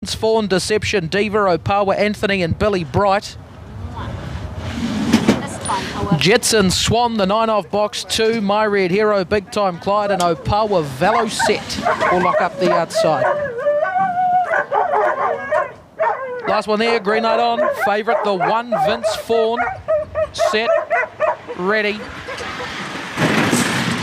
Swan, Deception, Diva, Opawa, Anthony and Billy Bright. Jetsun, Swan, the 9 off box 2, My Red Hero, Big Time Clyde and Opawa Velo set will lock up the outside. Last one there, green light on. Favourite, the 1, Vince Fawn. Set, ready.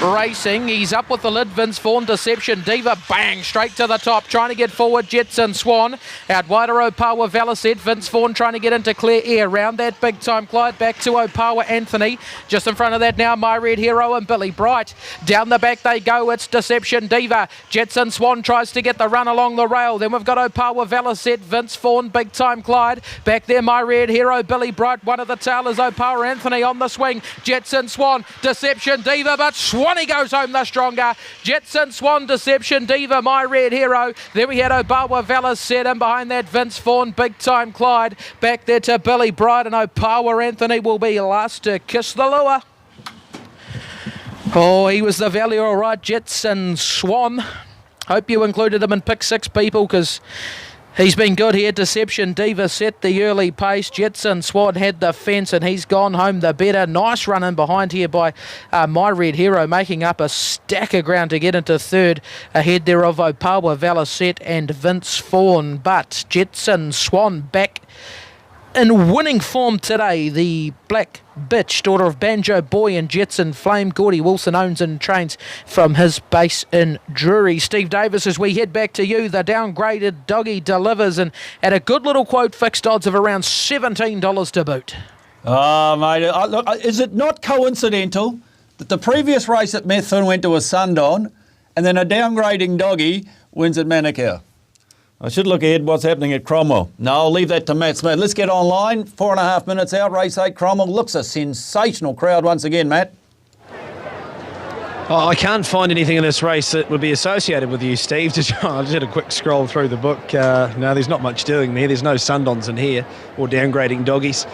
Racing, he's up with the lid, Vince Fawn, Deception, Diva, bang, straight to the top, trying to get forward, Jetsun, Swan, out wider, Opawa, Velaset, Vince Fawn trying to get into clear air, round that Big Time Clyde, back to Opawa, Anthony, just in front of that now, My Red Hero and Billy Bright, down the back they go, it's Deception, Diva, Jetsun, Swan tries to get the run along the rail, then we've got Opawa, Velaset, Vince Fawn, Big Time Clyde, back there, My Red Hero, Billy Bright, one of the tailors, Opawa, Anthony on the swing, Jetsun, Swan, Deception, Diva, but Swanee goes home the stronger. Jetsun, Swan, Deception, Diva, My Red Hero. Then we had Opawa, Velas set in behind that Vince Fawn, Big Time Clyde. Back there to Billy Bright and Opawa Anthony will be last to kiss the lure. Oh, he was the value all right, Jetsun, Swan. Hope you included him in pick 6, people, because he's been good here. Deception, Diva set the early pace. Jetsun, Swan had the fence and he's gone home the better. Nice run in behind here by My Red Hero, making up a stack of ground to get into third. Ahead there of Opawa, Velaset and Vince Fawn. But Jetsun, Swan back in winning form today. The Black Bitch, daughter of Banjo Boy and Jetsun Flame. Gordy Wilson owns and trains from his base in Drury. Steve Davis, as we head back to you, the downgraded doggy delivers and at a good little quote, fixed odds of around $17 to boot. Oh, mate, look, is it not coincidental that the previous race at Methven went to a Sundon and then a downgrading doggy wins at Manukau? I should look ahead what's happening at Cromwell. No, I'll leave that to Matt Smith. Let's get online. 4.5 minutes out, race 8 Cromwell. Looks a sensational crowd once again, Matt. Oh, I can't find anything in this race that would be associated with you, Steve. I just had a quick scroll through the book. No, there's not much doing there. There's no Sundons in here or downgrading doggies.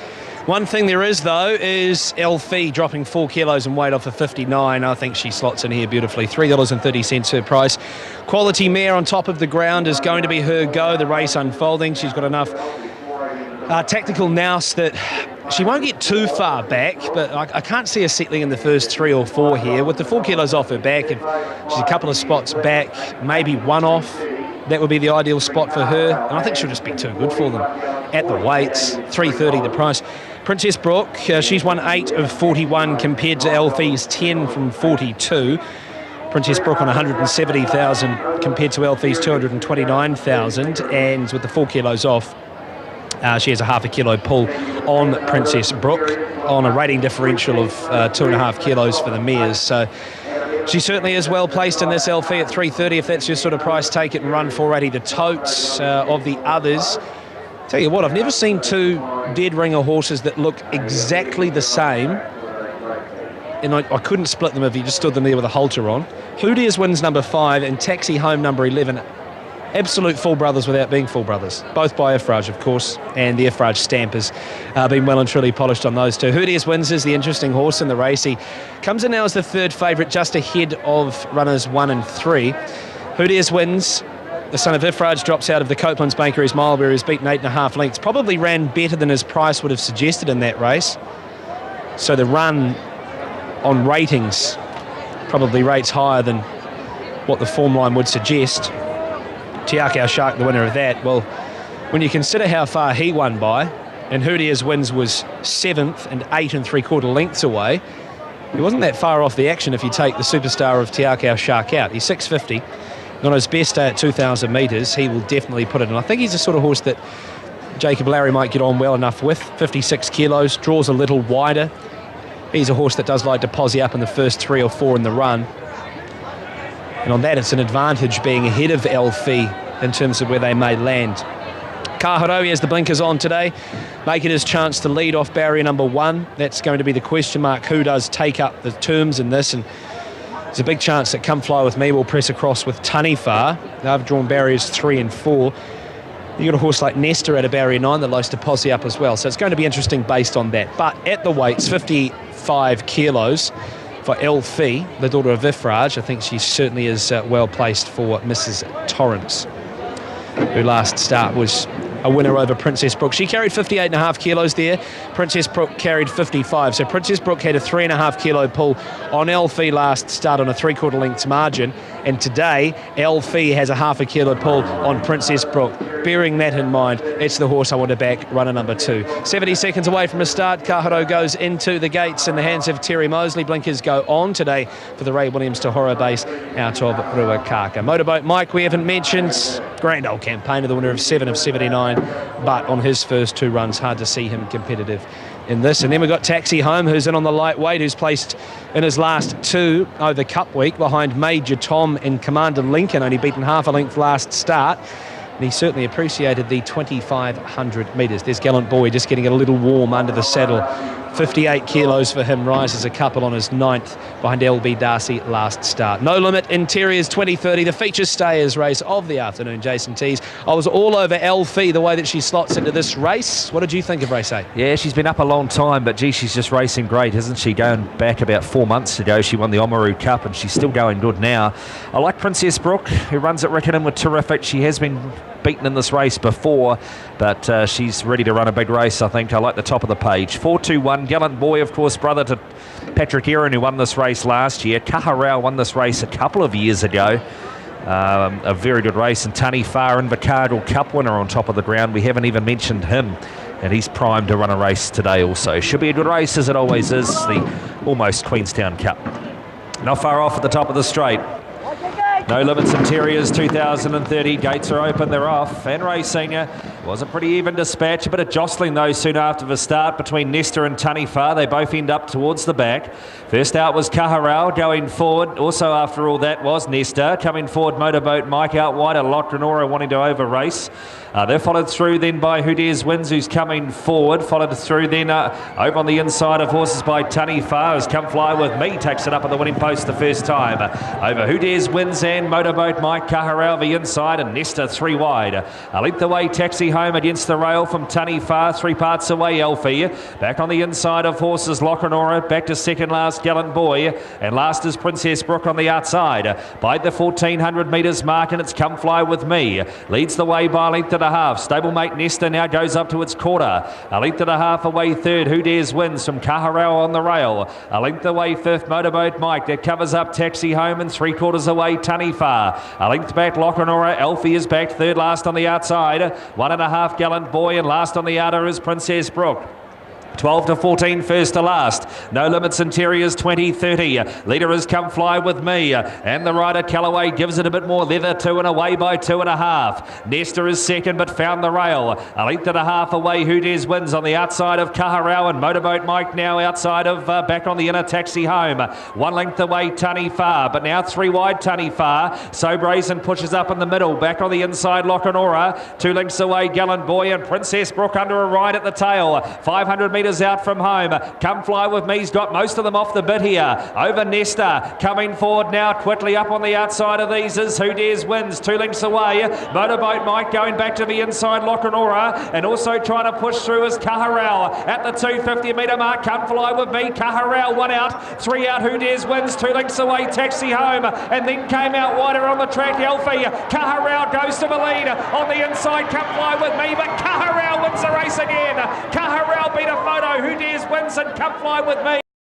One thing there is, though, is Elfie dropping 4 kilos in weight off of 59. I think she slots in here beautifully. $3.30 her price. Quality Mare on top of the ground is going to be her go. The race unfolding. She's got enough tactical nous that she won't get too far back, but I can't see her settling in the first 3 or 4 here. With the 4 kilos off her back, if she's a couple of spots back, maybe one off, that would be the ideal spot for her. And I think she'll just be too good for them at the weights. $3.30 the price. Princess Brooke, she's won 8 of 41 compared to Elfie's 10 from 42. Princess Brooke on 170,000 compared to Elfie's 229,000, and with the 4 kilos off, she has a half a kilo pull on Princess Brooke on a rating differential of 2.5 kilos for the mares. So she certainly is well placed in this Elfie at $3.30. If that's your sort of price, take it and run 480. The totes of the others. Tell you what, I've never seen 2 dead ringer horses that look exactly the same, and I couldn't split them if you just stood them there with a halter on. Hoodiers wins number 5 and Taxi Home number 11. Absolute full brothers without being full brothers. Both by Effrage, of course, and the Effrage stamp has been well and truly polished on those 2. Hoodiers wins is the interesting horse in the race. He comes in now as the 3rd favourite, just ahead of runners 1 and 3. Hoodiers wins, the son of Effrage, drops out of the Copeland's Bakeries Mile, where he's beaten 8.5 lengths. Probably ran better than his price would have suggested in that race. So the run on ratings probably rates higher than what the form line would suggest. Tiakau Shark, the winner of that. Well, when you consider how far he won by, and Hoodier's wins was 7th and 8 3/4 lengths away, he wasn't that far off the action if you take the superstar of Tiakau Shark out. He's 650. On his best day at 2,000 metres, he will definitely put it in. I think he's the sort of horse that Jacob Lowry might get on well enough with. 56 kilos, draws a little wider. He's a horse that does like to posse up in the first 3 or 4 in the run. And on that, it's an advantage being ahead of Elfie in terms of where they may land. Kaharowi has the blinkers on today, making his chance to lead off barrier number 1. That's going to be the question mark. Who does take up the terms in this? And there's a big chance that Come Fly With Me will press across with Tunifar. They've drawn barriers 3 and 4. You've got a horse like Nesta at a barrier 9 that likes to posse up as well. So it's going to be interesting based on that. But at the weights, 55 kilos for Elfie, the daughter of Effrage. I think she certainly is well placed for Mrs. Torrance. who last start was a winner over Princess Brook. She carried 58.5 kilos there. Princess Brook carried 55. So Princess Brook had a 3.5 kilo pull on Elfie last start on a 3/4 lengths margin. And today, Elfie has a 0.5 kilo pull on Princess Brook. Bearing that in mind, it's the horse I want to back, runner number 2. 70 seconds away from a start. Kaharo goes into the gates in the hands of Terry Mosley. Blinkers go on today for the Ray Williams Tahora base out of Ruakaka. Motorboat Mike, we haven't mentioned. Grand old campaigner, the winner of 7 of 79. But on his first 2 runs, hard to see him competitive in this. And then we've got Taxi Home, who's in on the lightweight, who's placed in his last 2 over Cup Week behind Major Tom and Commander Lincoln, only beaten 1/2 a length last start. And he certainly appreciated the 2,500 metres. There's Gallant Boy just getting a little warm under the saddle. 58 kilos for him, rises a couple on his 9th behind LB Darcy last start. No Limit Interiors 2030, the feature stayers race of the afternoon, Jason Tees. I was all over Elfie, the way that she slots into this race. What did you think of race 8? Yeah, she's been up a long time, but gee, she's just racing great, isn't she? Going back about 4 months ago, she won the Oamaru Cup, and she's still going good now. I like Princess Brook, who runs at Riccarton with terrific. She has been beaten in this race before, but she's ready to run a big race, I think. I like the top of the page. 4-2-1. Gallant Boy, of course, brother to Patrick Aaron, who won this race last year. Kaharau won this race a couple of years ago. A very good race. And Tani Farr, Invercargill Cup winner on top of the ground. We haven't even mentioned him. And he's primed to run a race today also. Should be a good race, as it always is. The almost Queenstown Cup. Not far off at the top of the straight. No Limits Interiors 2030. Gates are open, they're off. And racing. Was a pretty even dispatch. A bit of jostling though soon after the start between Nesta and Taniwha. They both end up towards the back. First out was Kaharau going forward. Also after all that was Nesta. Coming forward, Motorboat Mike out wide. A Lotranora wanting to over race. They're followed through then by Who Dares Wins, who's coming forward. Followed through then over on the inside of horses by Taniwha, who's Come Fly With Me. Takes it up at the winning post the first time. Over Who Dares Wins and Motorboat Mike. Kaharau the inside and Nesta 3 wide. A length away, Taxi Home against the rail from Taniwha. 3 parts away, Elfie. Back on the inside of horses, Locranora. Back to second last, Gallant Boy. And last is Princess Brook on the outside. By the 1,400 metres mark, and it's Come Fly With Me. Leads the way by a length and a half. Stablemate Nesta now goes up to its quarter. A length and a half away third. Who Dares Wins from Kaharau on the rail. A length away fifth, Motorboat Mike. That covers up Taxi Home, and 3/4 away, Taniwha. A length back, Locranora. Elfie is back third last on the outside. 1.5 Gallant Boy, and last on the outer is Princess Brook. 12 to 14, first to last. No Limits Interiors 2030. Leader has Come Fly With Me. And the rider Callaway gives it a bit more leather, 2 and away by 2.5. Nesta is second but found the rail. A length and a half away, Who Dares Wins on the outside of Kaharau, and Motorboat Mike now outside of back on the inner, Taxi Home. 1 length away, Taniwha, but now 3 wide, Taniwha. So Brazen pushes up in the middle. Back on the inside, Locranora. 2 lengths away, Gallant Boy, and Princess Brook under a ride at the tail. 500 metres out from home. Come Fly With Me's got most of them off the bit here. Over Nesta. Coming forward now quickly up on the outside of these is Who Dares Wins. 2 lengths away. Motorboat Mike going back to the inside, Locranora. And also trying to push through is Kaharau. At the 250 metre mark, Come Fly With Me. Kaharau 1 out. 3 out, Who Dares Wins. 2 lengths away, Taxi Home. And then came out wider on the track, Elfie. Kaharau goes to the lead. On the inside, Come Fly With Me. But Kaharau wins the race again. Kaharau beat a photo. Who Dares Wins and Come Fly With Me.